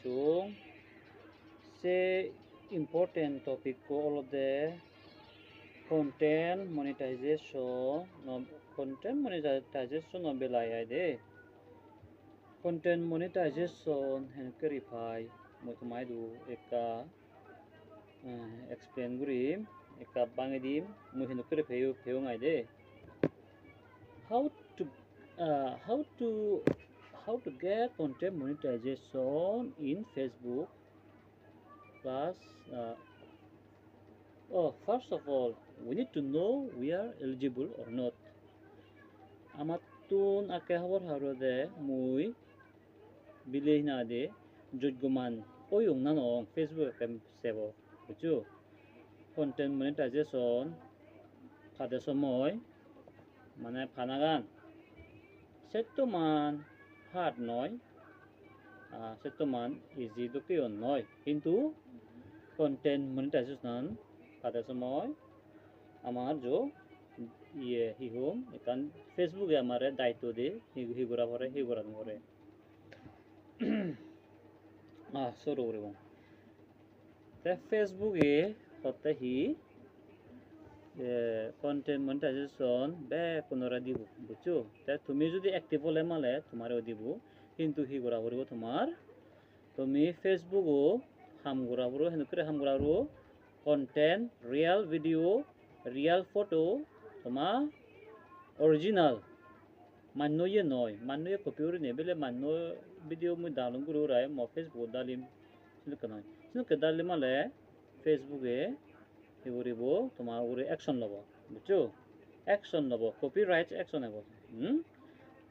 chung se important topic ko olode content monetization no belai de content monetization hen verify motumai du eka explain gurim eka bangedim mu hen pheu ngai de how to how to how to get content monetization in Facebook plus first of all we need to know we are eligible or not amatun ake hawar harode mui bileh na de judguman oyung nanong Facebook kem sebo buju content monetization khade somoy mane phanagan setuman hard noy setuman easy dokion noy কিন্তু content monetization khade somoy amar jo ये हिगोम एकान Facebook ए हमारे दायित्व दे हिगुरा भरे सरो रे बं ते फेसबुक ए होते ही कंटेंट मोनेटाइजेशन बे कोनरा दिबु बुझो ते तुमी যদি অ্যাক্টিভ হলে মালে তোমারে দিবু কিন্তু হিগুরা ভরবো তোমার তুমি फेसबुक ও হামগুরা ভরো হেন করে হামগুরা ভরো content real video real photo तमा ओरिजिनल मान्नो ये नय मान्नो ये कॉपी ने बेले मान्नो वीडियो मु डाउनलोड करू राय मो फेसबुक डालिम सिनो के डालिम माले फेसबुक ए हिगुरिबो तमा उरे एक्शन लबो बुझो एक्शन लबो कॉपीराइट एक्शन हेबो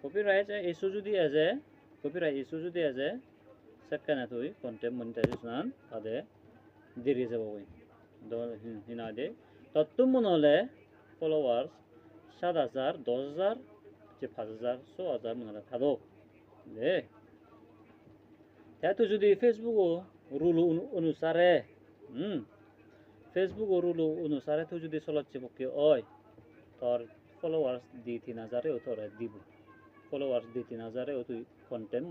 कॉपीराइट इशू जुदी आजे कॉपीराइट इशू जुदी आजे सेकेंड थुई कंटेंट मोनेटाइजेशन आदे देरि जाबो दो हिना दे तत्तु मनले फॉलोअर्स 7000 10000 যে 5000 6000 মনে থাকো দে তাতো যদি ফেসবুক রুল অনুসারে ফেসবুক রুল অনুসারে তো যদি চলছে পক্ষে হয় তোর ফলোয়ার্স 2-3000 এ তোর দিব ফলোয়ার্স 2-3000 এ তুই কন্টেন্ট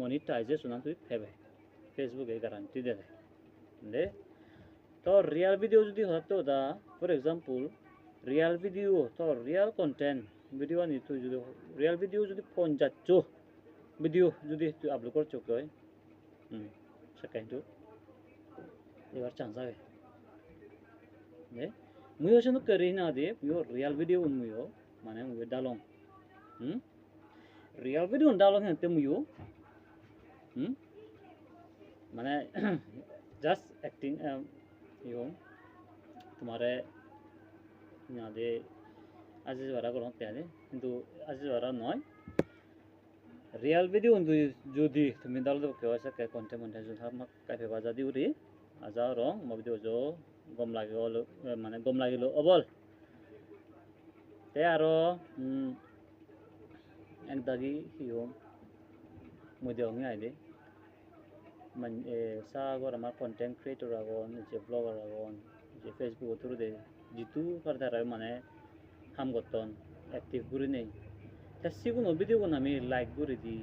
মনিটাইজেশন তুই পাবে ফেসবুক এ গ্যারান্টি দেয় দে তো রিয়েল ভিডিও যদি হতো দা ফর एग्जांपल रियल वीडियो तो रियल कंटेंट वीडियो नि तो যদি रियल वीडियो যদি 50 वीडियो যদি তুই আপলোড করছ কই সেকেন্ড এবার চান্স হবে নে মুইও শনো করি না দে মুইও रियल वीडियो মুইও মানে মুই ডালং रियल वीडियो ডালং হেতে মুইও মানে জাস্ট অ্যাক্টিং ইও তোমারে না দে আজি জরা করতে পারে কিন্তু আজি জরা নয় রিয়েল ভিডিও যদি তুমি ডাল দেব কেউ আছে কন্টেন্ট মনিটাইজেশন হাম কাইফে বাজা দিউরি আজা রং ম ভিডিও জো গম লাগিল মানে গম লাগিল অবল তে আরো একদাগি হিও মধ্যে আইদে মানে সাগর আমার কন্টেন্ট ক্রিয়েটর আগন যে ব্লগার আগন যে ফেসবুক থ্রু দে जितु करदारा माने हाम गतन एक्टिव गुरि नै तासिगुनो भिडिओ को नामी लाइक गुरि दी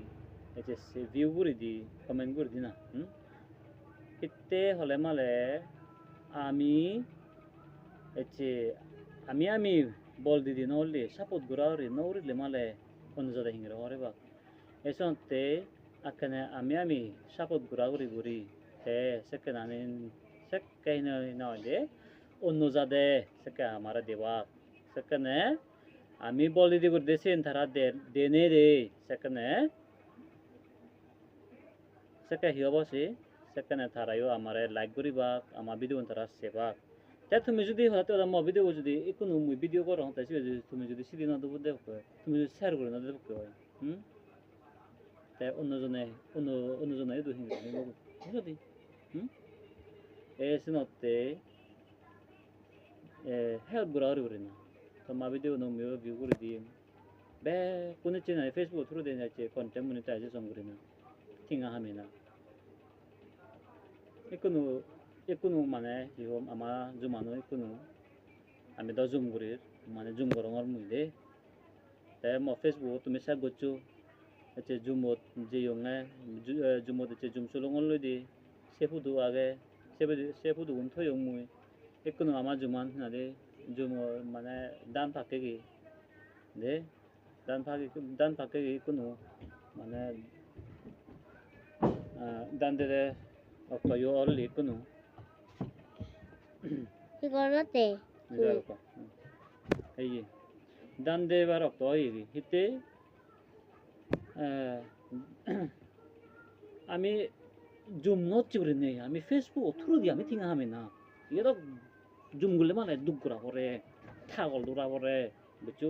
एसे ভিউ गुरि दी कमेंट गुरि दी ना किते हले माले आमी एचे आमी बल दी नोली सपोर्ट गुरावरि नौरि ले माले अनुजादा हिंगरा हरे बा एसनते आकने आमी सपोर्ट गुरावरि ते सेकेनाने सेकेना नले অনুজাদে সেকে আমারে দেবা সেকেনে আমি বলি দি করে দেছেন তারা দেনে রে সেকেনে সেকে হিয়বসি সেকেনে তারাইও আমারে লাইক করিবা আমার ভিডিও তারা সেবা তে তুমি যদি হয়তো আমার ভিডিও যদি কোনো মুই ভিডিও করো তাই তুমি যদি সিদি না দেবো দেখো তুমি যদি শেয়ার করে না দেখো তে অন্যজনে দুহিন যদি এসনতে help gurari urina to ma video no me view guri di be kone chena Facebook through de na che content monetization gurina tinga hamina ekunu mane hiom ama jumano ekunu ami da zoom guri mane zoom gorongor muide te mo Facebook তুমি share gochu Ece jumot jeyonge jumot ece jumsulongol lodi sefudu age sefudu unto yongmui ekkuno ama juman nade jumo mane dan pakegi de dan pakegi ekkuno mane dan dede okkayo orli ekkuno 이걸 어때? 이거 이게 dan de barok to igi hitte আমি জুম নচ্ছি করে নেই আমি Facebook through দিয়ে আমি থিঙা হামে না এটা জুম গুলে মানে দুঃখ করা পরে থাগল দৌড়া পরে বুঝছো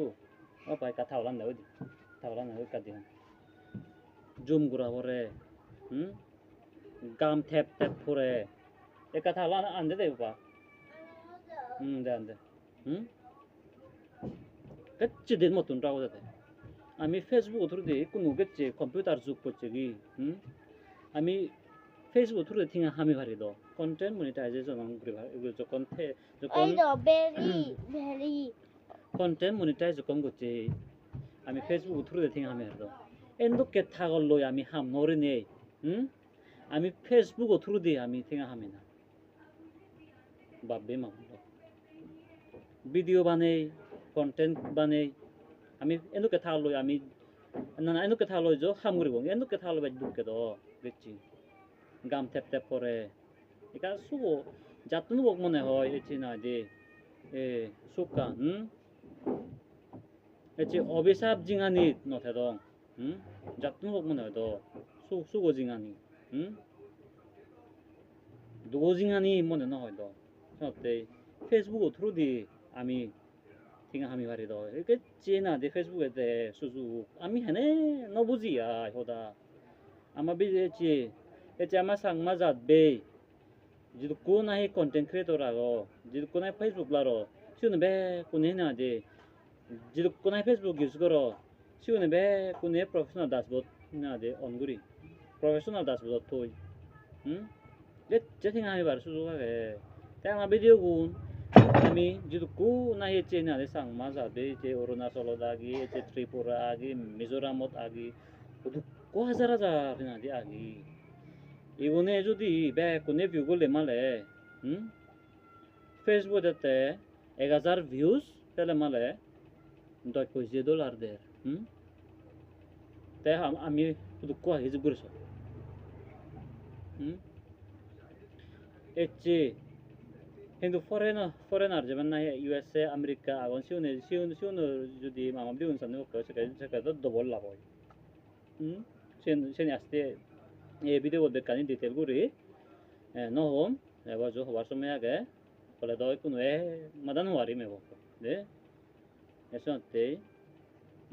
ও ভাই কথা হলাম না ওই থাগলাম না ওই কাজ জুম করা পরে গাম থ্যাপ থ্যাপ পরে এ কথা হলাম আনতে দেব বা দে আনতে গচ্ছি দিন মতন রাও যাতে আমি ফেসবুক থ্রু দিয়ে কোনো গেছে কম্পিউটার যুগ পড়ছে কি আমি ফেসবুক থ্রু দিয়ে থিঙা হামি ভারি দ কন্টেন্ট মনিটাইজেশন যখন ভেরি কন্টেন্ট মনিটাইজ যখন করছে আমি ফেসবুক থ্রু দিয়ে থিঙা হামি ভারি দ এন্দকে থাগল লই আমি হাম নরে নেই আমি ফেসবুক থ্রু দিয়ে আমি থিঙা হামি না বাপবে মা ভিডিও বানাই কন্টেন্ট বানাই আমি এন্দকে থাগল লই আমি না এন্দকে থাগল লই যো হাম করিব এন্দকে থাগল বাই দুঃখে দ দেখছি গাম থ্যাপ থ্যাপ পরে এটা সুগো যাতনো বক মনে হয় এটি না যে সুকা এটি অভিশাপ জিঙানি নথে দং যাতনো বক মনে হয় তো সুগো জিঙানি দুগো জিঙানি মনে নহয় তো সত্যি ফেসবুক থ্রু দি আমি থিঙা হামি ভারি দ একে চেনা দে ফেসবুক এতে সুযোগ আমি হেনে নবুজিয়া হদা আমার বিজেছি এতে আমার সাংমা যাবে যদি কোন আহে কন্টেন্ট ক্রিয়েটর আগো যদি কোন ফেসবুক লারো সিউনে বে কোনে না দে যদি কোন ফেসবুক ইউজ করো সিউনে বে কোনে প্রফেশনাল ড্যাশবোর্ড না দে অনগুরি প্রফেশনাল ড্যাশবোর্ড থই যেথিং আমি বার সুযোগ আগে তাই আমার ভিডিও গুণ আমি যদি কোন আহে চেনা দে সাংমা যাবে যে অরুণাচল আগি যে ত্রিপুরা আগি মিজোরামত আগি কো হাজার হাজার না দে আগি 이번에 যদি বে কোনে ভিউ করলে মালে ফেসবুকেতে 1000 ভিউজ পেলে মালে $10 দের তাই আমি শুধু কোয়া হিজু করেছ এচে কিন্তু ফরেনার যেমন না ইউএসএ আমেরিকা আগুন সিউনে যদি মামা বিউন সামনে সেটা ডবল লাভ হয় সেনে আসতে 이 비디오 백간이 디테일 구리 너홈 내가 저 와서 매게 원래 너 있고 왜 마다는 와리 매고 네 eso te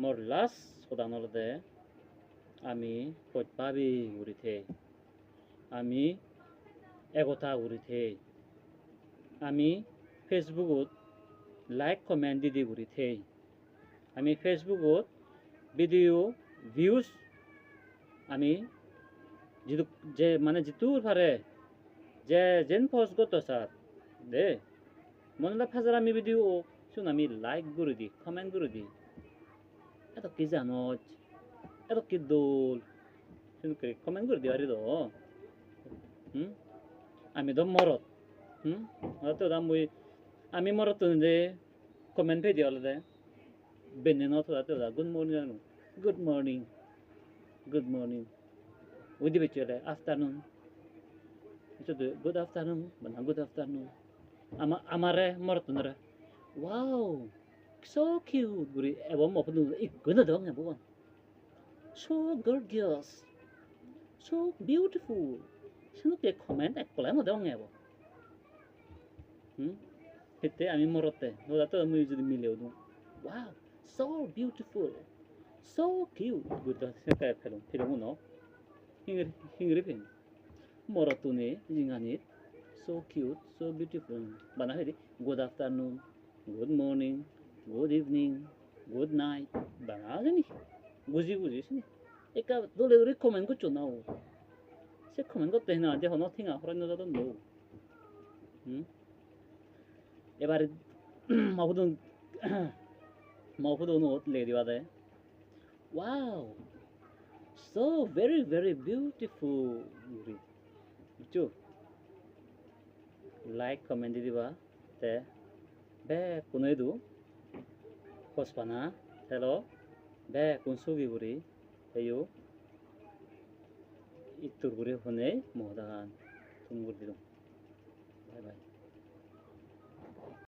morlas 소다노르데 아미 꽃바비 우리테 아미 에고타 우리테 아미 페이스북 like comment দিদি উরিথে আমি ফেসবুকত ভিডিও ভিউজ আমি जितु जे माने जितुर फारे जे जेन पोस्ट गतो सार दे मनला फाजार आमी भिडिओ सुन आमी लाइक गुरु दी कमेंट गुरु दी एतो कि जानो एतो कि दोल सुन के कमेंट गुरु दी आरि दो आमी द मरत अतो दा मुई आमी मरत दे कमेंट पे दियाल दे बेने न तो दा good morning With the afternoon. Itu good afternoon, bana good afternoon. Amare mortunre. Wow, so cute. Guri ebo mo punu ikuna dong ya bukan. So gorgeous, so beautiful. Sino ke comment ekole mo dong ya bu. Itu ami morote. No dato ami jadi mileo dong. Wow, so beautiful, so cute. Guri dah kayak film no. 싱그리핀 모라토네 징하니 so cute so beautiful bana hedi good afternoon good morning good evening good night bana gani buji sini eka dole recommend ko chona o se comment ko tehna de hono thinga horan no don no এবারে মাহফুদন লে দিবা দে wow so very very beautiful guri bucho like comment diba te be kunoi du kospana hello be kunsugi guri ayo itur guri hone mohdan tum guri bye bye